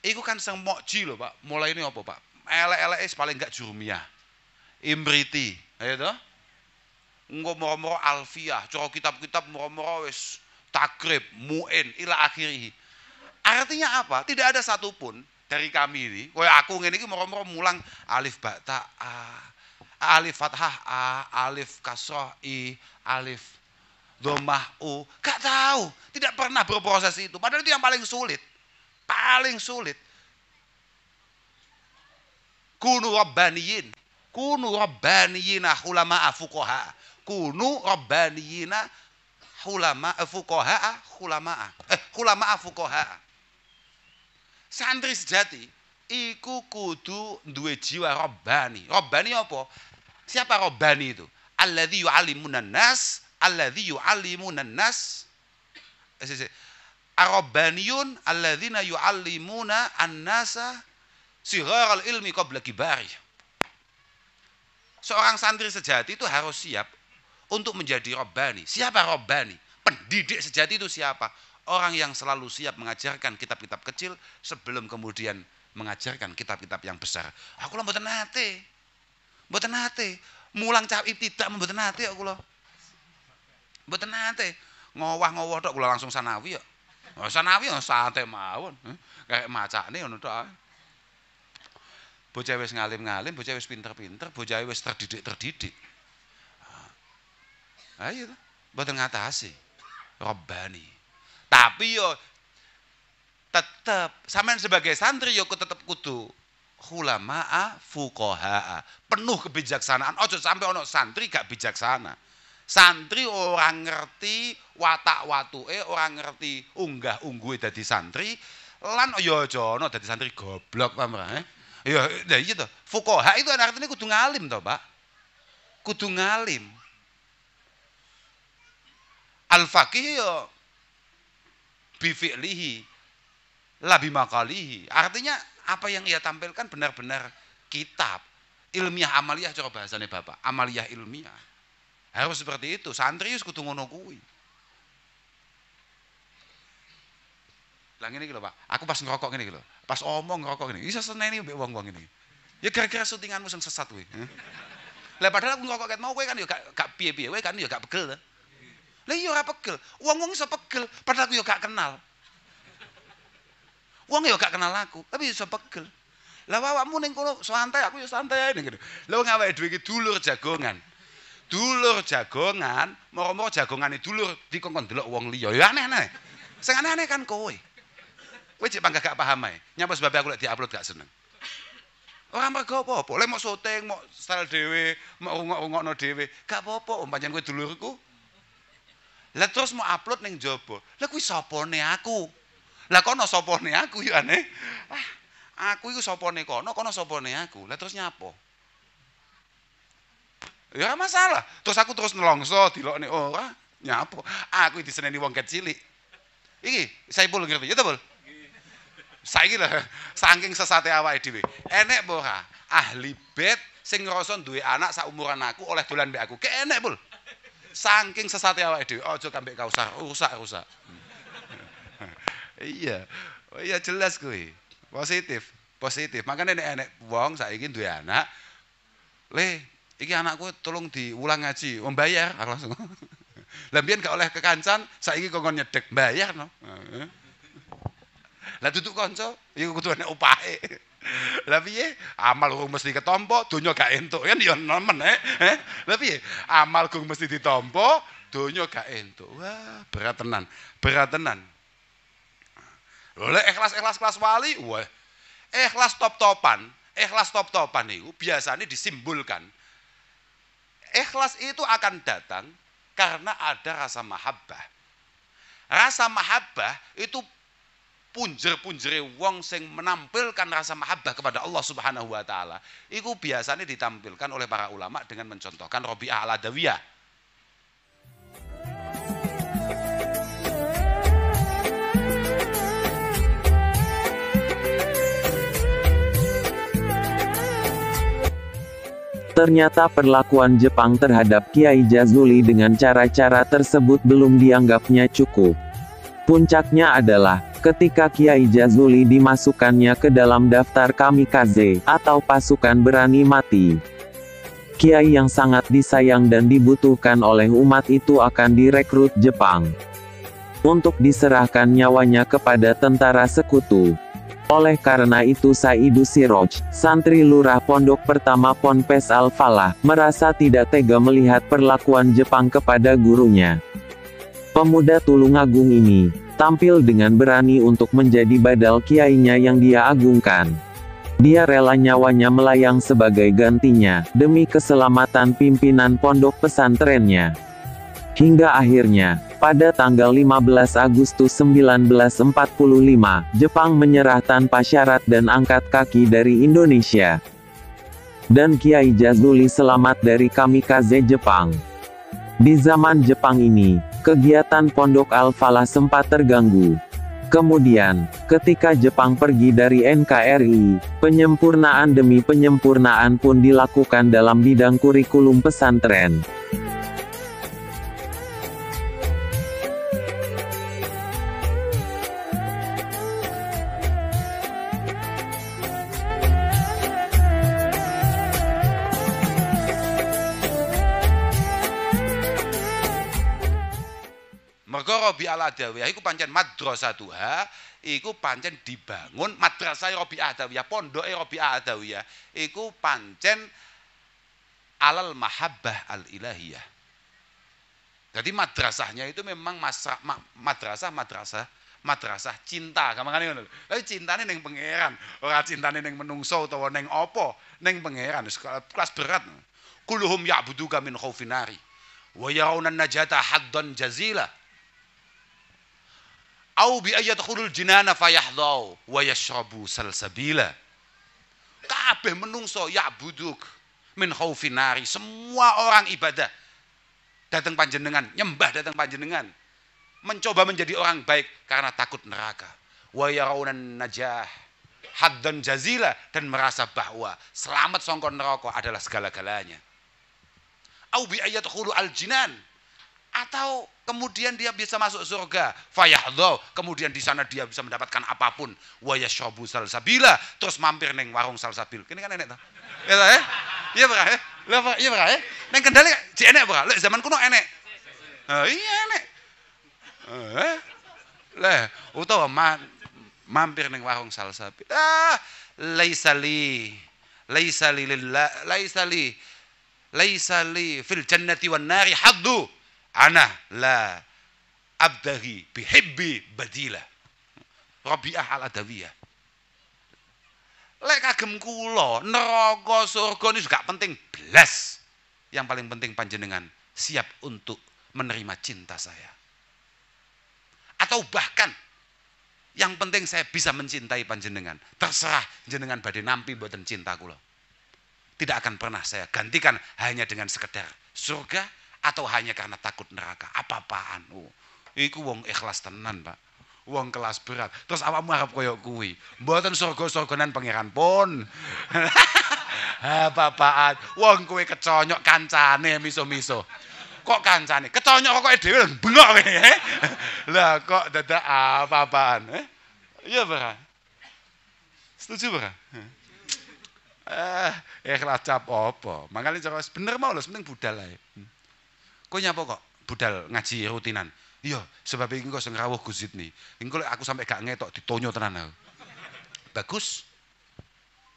Iku kan sing mokji lho, Pak. Mulaine apa, Pak? Elek-eleke paling gak jurumiyah. Imriti, ayo to? Engko moro-moro alfiyah, cara kitab-kitab moro-moro wis takrib, muin ila akhirih. Artinya apa? Tidak ada satupun dari kami ini, kaya aku ngene iki moro-moro mulang alif ba ta a, alif fathah a, alif kasrah i, alif dhammah u. Gak tahu, tidak pernah berproses itu. Padahal itu yang paling sulit. Paling sulit. Kunu rabbaniyin. Kunu rabbaniyina hulama'a fuqaha. Kunu rabbaniyina hulama'a fuqaha, hulama'a fuqaha. Santri sejati iku kudu duwe jiwa rabbani. Rabbani apa? Siapa rabbani itu? Alladzi yu'allimunan nas alladzi yu'allimuna an-nas ar-rabbaniyun alladzina yu'allimuna an-nasa sigharal ilmi qabla kibari. Seorang santri sejati itu harus siap untuk menjadi rabbani. Siapa rabbani? Pendidik sejati itu siapa? Orang yang selalu siap mengajarkan kitab-kitab kecil sebelum kemudian mengajarkan kitab-kitab yang besar. Aku lho mboten nate. Mboten nate. Mulang cah ibtidak mboten nate aku lho. Mboten nate. Ngowah-ngowah tok kula langsung sanawi ya. Sanawi ya santai mawon. Kayak macane ngono tok. Bocah wis ngalim-ngalim, bocah wis pinter-pinter, bocah wis terdidik-terdidik. Ayo to, mboten ngatasi Rabbani. Tapi yo tetep sampean sebagai santri yo tetep kudu khulamaa fuqahaa, penuh kebijaksanaan. Ojo sampai ono santri gak bijaksana. Santri orang ngerti watak-watuke, orang ngerti unggah-ungguhe dadi santri, lan yo aja ono dadi santri goblok pamrih. Ya iya to. Fuqaha itu artinya kudu ngalim to, Pak. Kudu ngalim. Al-faqih ya bifi'lihi la bimakalihi. Artinya apa yang ia tampilkan benar-benar kitab. Ilmiah amaliyah cara bahasane Bapak. Amaliyah ilmiah. Harus seperti itu. Santri wis kudu ngono kuwi. Lah ngene iki lho, Pak. Aku pas ngerokok ngene iki lho. Pas omong ngerokok ngene. Iso seneni mbek wong-wong ngene. Ya gara-gara syutinganmu sing sesat kuwi. Lah padahal aku ngerokok ket mau kowe kan ya gak piye-piye, kowe kan ya gak pegel. Lah iya ora pegel. Wong-wong iso pegel, padahal aku ya gak kenal. Wong ya gak kenal aku, tapi iso pegel. Lah awakmu ning kono santai, aku ya santai ae ngene. Lah wong awake dhewe iki dulur jagongan. Dulur jagongan, moro-moro jagongane dulur dikongkon delok wong liya. Ya aneh-aneh. Sing aneh-aneh kan kowe. Kowe cek panggah gak paham ae. Nyapa sebab aku lek diupload gak seneng. Ora mergo apa-apa, lek mau syuting, mau style dhewe, mau rungokno dhewe, gak apa-apa, pancen kowe dulurku. Lah terus mau upload ning jaba. Lah kuwi sapane aku? Lah kono sapane aku ya aneh. Aku iku sapane kono sapane aku. Lah terus nyapa? Ya masalah. Terus aku terus nelongso dilokne ora nyapa. Aku diseneni wong ket cilik. Iki Saipul ngerti ya ta, Bul? Saiki lho saking sesate awake dhewe. Enek apa ora? Ahli bait sing ngrasa duwe anak saumuran aku oleh dolan mbek aku. Kek enek, Bul. Saking sesate awake dhewe, aja kambek kausar, rusak-rusak. Iya. Oh iya jelas kuwi. Positif, positif. Makane nek enek wong saiki duwe anak, "Le, iki anakku tolong diulang ngaji." Oh, bayar, aku langsung. Lah mbiyen gak oleh kekancan, saiki kongkon nyedek, bayar no. Lah duduk kanca, iku kudu enek upahe. Lah piye? Amal urung mesti ketampa, donya gak entuk kan ya nemen Lah piye? Amal urung mesti ditampa, donya gak entuk. Wah, berat tenan. Berat tenan. Lho lek ikhlas-ikhlas kelas wali, wah. Ikhlas top-topan, niku biasanya disimbolkan. Ikhlas itu akan datang karena ada rasa mahabbah. Rasa mahabbah itu punjer-punjere wong sing menampilkan rasa mahabbah kepada Allah Subhanahu wa taala. Iku biasanya ditampilkan oleh para ulama dengan mencontohkan Rabi'ah al-Adawiyah. Ternyata perlakuan Jepang terhadap Kiai Jazuli dengan cara-cara tersebut belum dianggapnya cukup. Puncaknya adalah ketika Kiai Jazuli dimasukkannya ke dalam daftar kamikaze atau pasukan berani mati. Kiai yang sangat disayang dan dibutuhkan oleh umat itu akan direkrut Jepang untuk diserahkan nyawanya kepada tentara sekutu. Oleh karena itu Saidu Siroj, santri lurah pondok pertama Ponpes Al-Falah, merasa tidak tega melihat perlakuan Jepang kepada gurunya. Pemuda Tulungagung ini tampil dengan berani untuk menjadi badal kiainya yang dia agungkan. Dia rela nyawanya melayang sebagai gantinya, demi keselamatan pimpinan pondok pesantrennya. Hingga akhirnya, pada tanggal 15 Agustus 1945, Jepang menyerah tanpa syarat dan angkat kaki dari Indonesia. Dan Kiai Jazuli selamat dari kamikaze Jepang. Di zaman Jepang ini, kegiatan Pondok Al-Falah sempat terganggu. Kemudian, ketika Jepang pergi dari NKRI, penyempurnaan demi penyempurnaan pun dilakukan dalam bidang kurikulum pesantren. Mergo Rabi al-Adawiyah iku pancen madrasatuha, iku pancen dibangun madrasah Rabi al-Adawiyah, pondoke Rabi al-Adawiyah iku pancen alal mahabbah al-ilahiyah. Jadi madrasahnya itu memang madrasah cinta, gampangane ngono lho. Lah cintane ning pangeran, ora cintane ning menungso utawa ning apa, ning pangeran, kelas berat. Kulluhum ya'buduka min khaufin nari wa yarawna najata haddan jazila. Au bi ayadkhulul jinana fayahdau wa yashrabu salsabila. Kabeh menungso ya'buduk min khaufin nari, semua orang ibadah datang panjenengan, nyembah datang panjenengan, mencoba menjadi orang baik karena takut neraka. Wa yarawnan najah haddan jazila, dan merasa bahwa selamat sangka neraka adalah segala-galanya. Au bi ayadkhulu al-jinan, atau kemudian dia bisa masuk surga, fayahdau, kemudian di sana dia bisa mendapatkan apapun, wa yashrabu salsabila, terus mampir neng warung salsabil. Kene kan enek ta? Ya ta, iya bra, iya bra, neng Kendal jek enek bra, lek zaman kuno enek. Iya enek. Lah, utawa mampir neng warung salsabil. Laisa li fil jannati wan nari haddu. Ana la abdahi bihibbi badila. Rabi'ah al-Adawiyah. Lek kagem kula neraka surga ini juga penting blas. Yang paling penting panjenengan siap untuk menerima cinta saya. Atau bahkan yang penting saya bisa mencintai panjenengan. Terserah jenengan badhe nampi mboten cinta kula. Tidak akan pernah saya gantikan hanya dengan sekedar surga atau hanya karena takut neraka. Apa-apaan. Iku wong ikhlas tenan, Pak. Wong kelas berat. Terus awakmu arep koyo kuwi. Mboten surga-surganan pangeran pun. Apa-apaan. Wong kuwi keconyok kancane miso-miso. Kok kancane? Keconyok kok dhewe bengok kowe. Lah kok dadak apa-apaan? Iya, Pak. Setuju, Pak? Ikhlas cap apa? Makane cara bener mau lho, penting budal ae. Kok nyapa kok budal ngaji rutinan? Iya, sebab iki kok sing rawuh Gus Zidni. Engko lek aku sampe gak ngetok ditonyo tenan aku. Bagus.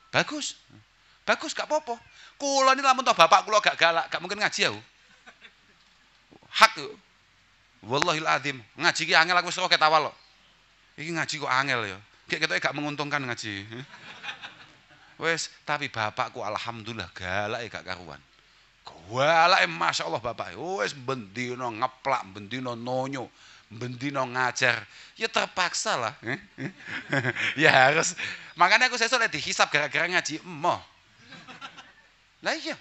Bagus. Bagus gak apa-apa. Kula ini lamun toh bapak kula gak galak, gak mungkin ngaji aku. Hak. Wallahil azim, ngaji ki angel aku wis kok ketawal kok. Iki ngaji kok angel ya. Kayak ketoke gak menguntungkan ngaji. Wes, tapi bapakku alhamdulillah galak gak karuan. Galak masya Allah bapak. Wes bendino ngeplak, bendino nonyo, bendino ngajar. Ya terpaksa lah. Ya harus. Makanya aku sesuk lek dihisab gara-gara ngaji emoh. Lah iya.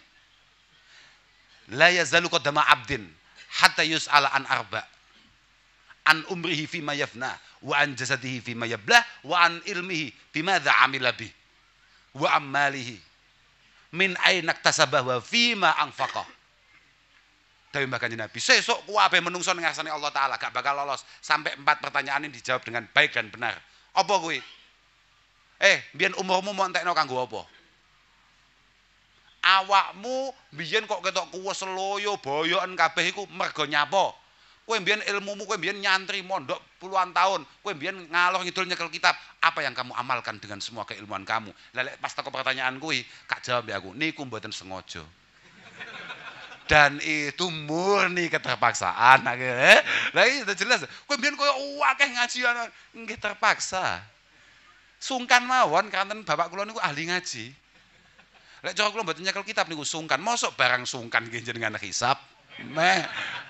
La yazalu qadama abdin hatta yus'ala an arba. An umrihi fima yafna, wa an jasadihi fima yablah, wa an ilmihi bimadza amila bih. Wa ammalihi min ainak tasabah wa fima anfaqa. Dewe Mbah Kanjeng Nabi, sesuk kuwabe menungso ning ngarsane Allah taala gak bakal lolos sampai 4 pertanyaan ini dijawab dengan baik dan benar. Apa kuwi? Biyen umurmu mau entekno kanggo apa? Awakmu biyen kok ketok kuwes loyo boyoken kabeh iku mergo nyapa? Kowe mbiyen ilmumu, kowe mbiyen nyantri mondok puluhan tahun, kowe mbiyen ngalor ngidul nyekel kitab, apa yang kamu amalkan dengan semua keilmuan kamu? Lah pas teko pertanyaan kuwi, kak jawab ya aku, niku mboten sengaja. Dan itu murni keterpaksaan. Lah itu jelas. Kowe mbiyen koyo akeh ngaji nggih terpaksa. Sungkan mawon kanten bapak kula niku ahli ngaji. Lek cara kula mboten nyekel kitab niku sungkan, mosok barang sungkan nggih jenengan hisab.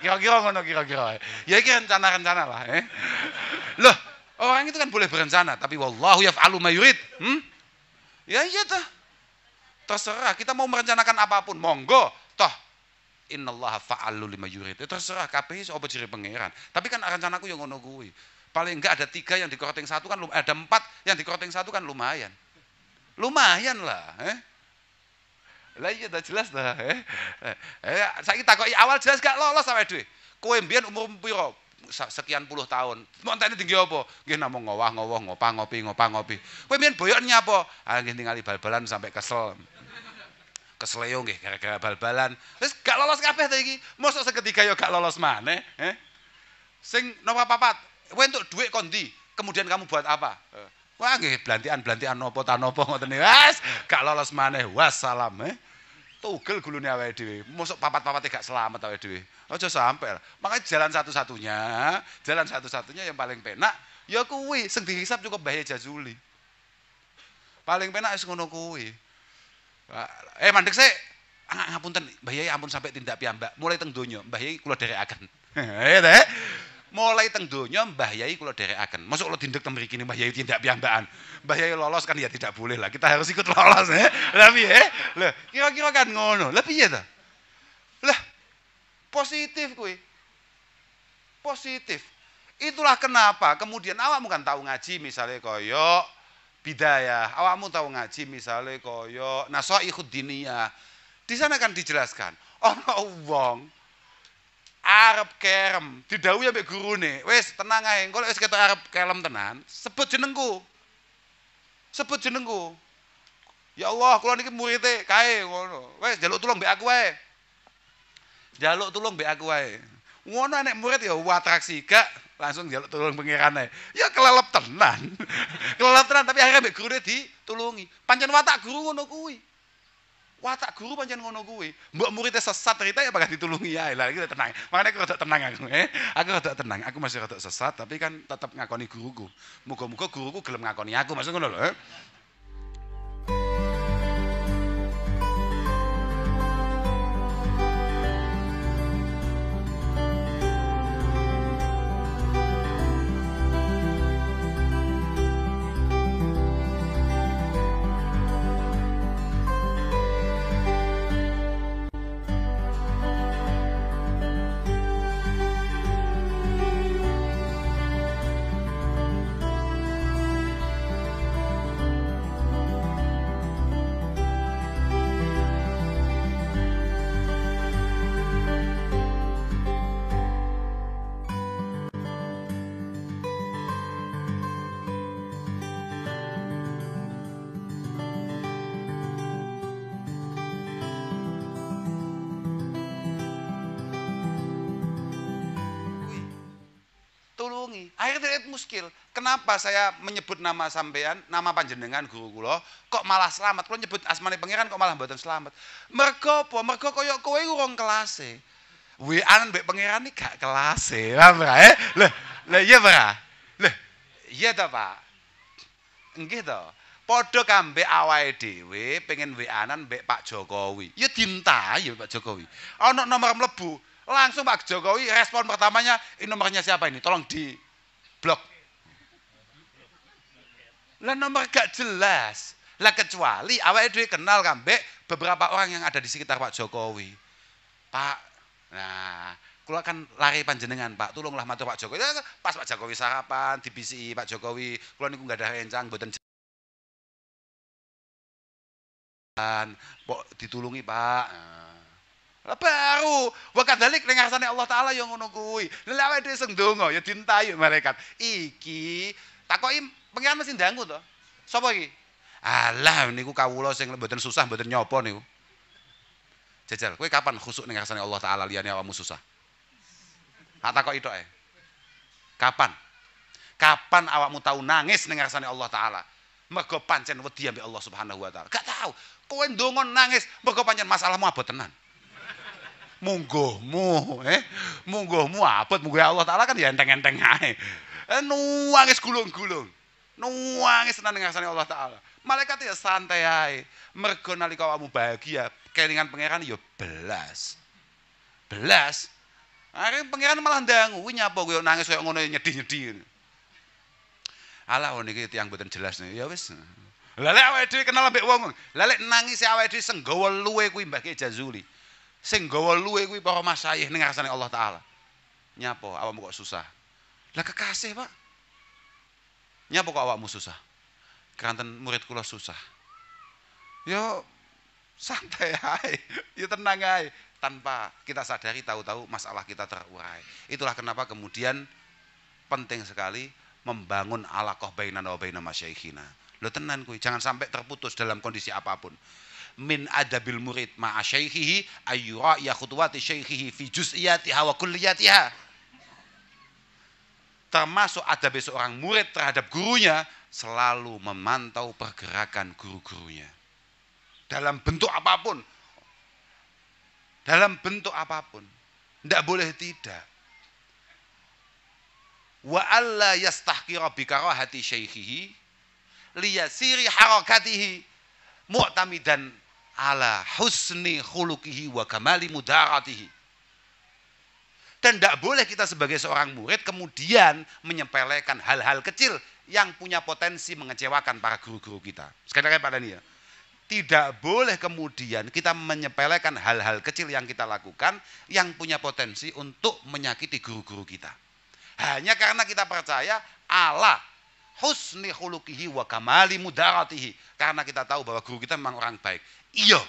Kira-kira ngono kira-kira. Ya iki rencana-rencana lah, Loh, orang itu kan boleh berencana, tapi wallahu yaf'alu ma yurid. Ya iya toh. Terserah kita mau merencanakan apapun, monggo. Toh innallaha fa'alul lima yurid. Terserah kabeh iso apa jere pangeran. Tapi kan rencanaku yang ngono kuwi. Paling enggak ada 3 yang dikorting 1 kan ada 4 yang dikorting 1 kan lumayan. Lumayan lah, Lah iya dah jelas dah, saiki takoki awal jelas gak lolos awake dhewe. Kowe mbiyen umur piro? Sekian puluh tahun. Montene tinggi apa? Nggih namung ngowah-ngowah, ngopi. Kowe mbiyen boyok nyapa? Ah nggih ningali bal-balan sampai kesel. Kesleo nggih gara-gara bal-balan. Wis gak lolos kabeh ta iki. Mosok seketika ya gak lolos maneh, Sing nomor papat, kowe entuk dhuwit kondi, kemudian kamu buat apa? Wah nggih blantian napa ta napa ngoten niku. Wes gak lolos maneh. Wassalam, Tugel gulune awake dhewe. Mosok papat-papate gak selamat awake dhewe. Aja sampai. Makanya jalan satu-satunya yang paling penak ya kuwi sing dihisab cukup Mbah Yai Jazuli. Paling penak wis ngono kuwi. Mandek sik. Ngapunten Mbah Yai ampun sampai tindak piyambak. Mulai teng donya Mbah Yai kula dherekaken. Mulai teng donya Mbah Yai kula dherekaken. Masuk lo dindek teng mriki Mbah Yai tindak piyambakan. Mbah Yai lolos kan ya tidak boleh lah. Kita harus ikut lolos Lah piye? Lah kira-kira kan ngono. Lah piye ta? Lah positif kuwi. Positif. Itulah kenapa kemudian awakmu kan tahu ngaji misalnya koyo bidayah. Awakmu tahu ngaji misalnya koyo Nasaikhud Diniyah. Di sana kan dijelaskan. Ana wong arep kerem, didhawuhi ambek gurune, wis tenang ae, engko wis ketok arep kelem tenan, sebut jenengku. Ya Allah, kula niki murid-e kae ngono. Wis njaluk tulung mbek aku wae. Ngono nek murid ya atraksi gak langsung njaluk tulung pangerane. Ya kelelep tenan. Tapi akhirnya mbek gurune ditulungi. Pancen watak guru ngono kuwi. Watak guru pancen ngono kuwi. Mbok muridnya sesat cerita ya bakal ditulungi ae. Lah iki tenang. Makane aku rada tenang aku, Aku rada tenang. Aku masih rada sesat tapi kan tetap ngakoni guruku. Muga-muga guruku gelem ngakoni aku, maksud ngono lho, tulungi. Akhirnya muskil. Kenapa saya menyebut nama sampean, nama panjenengan guru kula, kok malah selamat? Kula nyebut asmane pangeran kok malah mboten selamat. Mergo apa? Mergo kaya kowe urung kelase. Wi-an mbek pangeran iki gak kelase. Paham ora? Lah iya ora? Lah iya ta, Pak? Nggih to. Padha kambe awake dhewe pengen WA-an mbek Pak Jokowi. Ya dintai ya Pak Jokowi. Ana nomor mlebu. Langsung Pak Jokowi respon pertamanya, ini nomornya siapa ini? Tolong di blok. Lah nomor gak jelas. Lah kecuali awake dhewe kenal kambek beberapa orang yang ada di sekitar Pak Jokowi. Pak, nah, kula kan lari panjenengan Pak, tolonglah matur Pak Jokowi. Pas Pak Jokowi sarapan, dibisiki Pak Jokowi, kula niku enggak ada rencang mboten kok ditulungi Pak. Lah baru wakadalik ning ngarsane Allah taala ya ngono kuwi. Lah awake dhewe sing ndonga ya dintayu malaikat. Iki takoki pengen mesti ndangu to. Sapa iki? Alah niku kawula sing mboten susah mboten nyopo niku. Jajal, kowe kapan khusuk ning ngarsane Allah taala liyane awakmu susah? Tak takoki tok ae. Kapan? Kapan awakmu tahu nangis ning ngarsane Allah taala? Mergo pancen wedi ambek Allah Subhanahu wa taala. Gak tahu. Kowe ndonga nangis mergo pancen masalahmu abot tenan. Mungguhmu, mungguhmu abot, mungguh Allah taala kan ya enteng-enteng ae. Nuangis gulung-gulung. Nuangis tenan ning ngarsane Allah taala. Malaikat ya santai ae. Mergo nalika awakmu bahagia, kelingan pangeran ya belas. Belas. Akhirnya pangeran malah ndangu, kuwi nyapa kowe nangis koyo ngono nyedhi-nyedhi. Alah niki tiyang mboten jelas nih. Ya wis. Lah lek awake dhewe kenal ambek wong, lah lek nangis awake dhewe senggawa luwe kuwi Mbah Kiai Jazuli. Sing gawa luwe kuwi para masyayikh ning ngarsane Allah taala. Nyapa awakmu kok susah? Lah kekasih, Pak. Nyapa kok awakmu susah? Keranten murid kula susah. Yo santai ae, yo tenang ae tanpa kita sadari tahu-tahu masalah kita terurai. Itulah kenapa kemudian penting sekali membangun alaqah bainana wa baina masyayikhina. Lho tenan kuwi, jangan sampai terputus dalam kondisi apapun. Min adabil murid ma'a syaikhihi ayyura ya khutuwati syaikhihi fi juz'iyatiha wa kulliyatiha. Termasuk adab seorang murid terhadap gurunya selalu memantau pergerakan guru-gurunya. Dalam bentuk apapun. Dalam bentuk apapun. Tidak boleh tidak. Wa alla yastahqira bi karahati syaikhihi liyasiri harakatihi mu'tamidan ala husni khuluqihi wa kamali mudaratihi. Dan tidak boleh kita sebagai seorang murid kemudian menyepelekan hal-hal kecil yang punya potensi mengecewakan para guru-guru kita. Sekali lagi Pak Dani ya. Tidak boleh kemudian kita menyepelekan hal-hal kecil yang kita lakukan yang punya potensi untuk menyakiti guru-guru kita. Hanya karena kita percaya ala husni khuluqihi wa kamali mudaratihi. Karena kita tahu bahwa guru kita memang orang baik. Iya,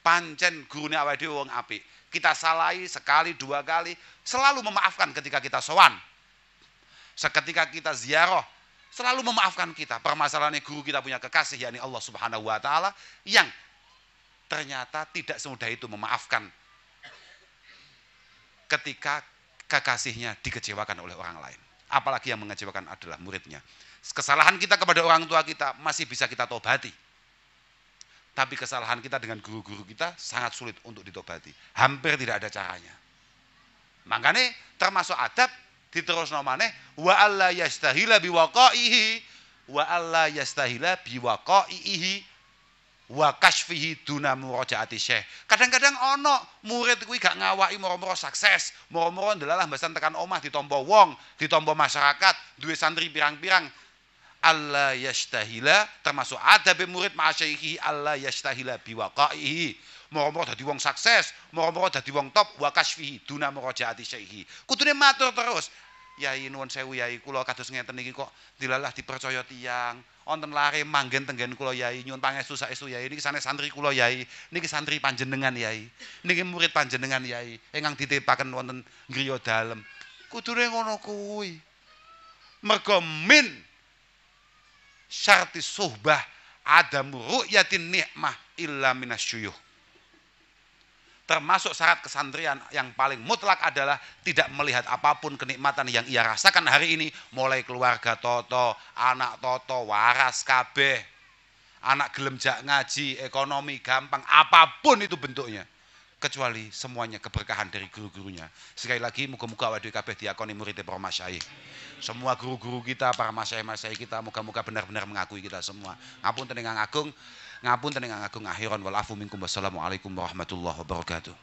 pancen gurune awake dhewe wong apik. Kita salahi sekali, dua kali, selalu memaafkan ketika kita sowan. Seketika kita ziarah, selalu memaafkan kita. Permasalahannya guru kita punya kekasih, yakni Allah Subhanahu wa taala, yang ternyata tidak semudah itu memaafkan ketika kekasihnya dikecewakan oleh orang lain. Apalagi yang mengecewakan adalah muridnya. Kesalahan kita kepada orang tua kita masih bisa kita tobati. Tapi kesalahan kita dengan guru-guru kita sangat sulit untuk ditobati. Hampir tidak ada caranya. Makanya termasuk adab diterusno maneh wa alla yastahila biwaqaihi wa alla yastahila biwaqaihi wa kashfihi duna murajaati syekh. Kadang-kadang ono murid kuwi gak ngawaki moro-moro sukses, moro-moro ndelalah mbasan tekan omah ditampa wong, ditampa masyarakat, duwe santri pirang-pirang. Allah yastahila termasuk adab murid ma'asyaikhi Allah yastahila biwaqaihi. Moro-moro dadi wong sukses, moro-moro dadi wong top wa kashfihi duna murajaati syekhi. Kudune matur terus. Yai nuwun sewu yai kula kados ngeten niki kok dilalah dipercaya tiyang. Wonten lare manggen tenggen kula yai nyuwun pangestu saestu yai niki sanes santri kula yai niki santri panjenengan yai niki murid panjenengan yai ingkang ditipaken wonten griya dalem kudune ngono kuwi mergo min syarti suhbah adam ru'yatin nikmah illa minasyuyuh. Termasuk syarat kesantrian yang paling mutlak adalah tidak melihat apapun kenikmatan yang ia rasakan hari ini, mulai keluarga toto, anak toto, waras kabeh, anak gelem jak ngaji, ekonomi gampang, apapun itu bentuknya, kecuali semuanya keberkahan dari guru-gurunya. Sekali lagi, muga-muga awake dhewe kabeh diakoni murid para masyayikh. Semua guru-guru kita, para masyayikh kita, muga-muga benar-benar mengakui kita semua. Ngapunten ingkang agung. Ngapunten ingkang agung akhiran wal afu minkum wassalamualaikum warahmatullahi wabarakatuh.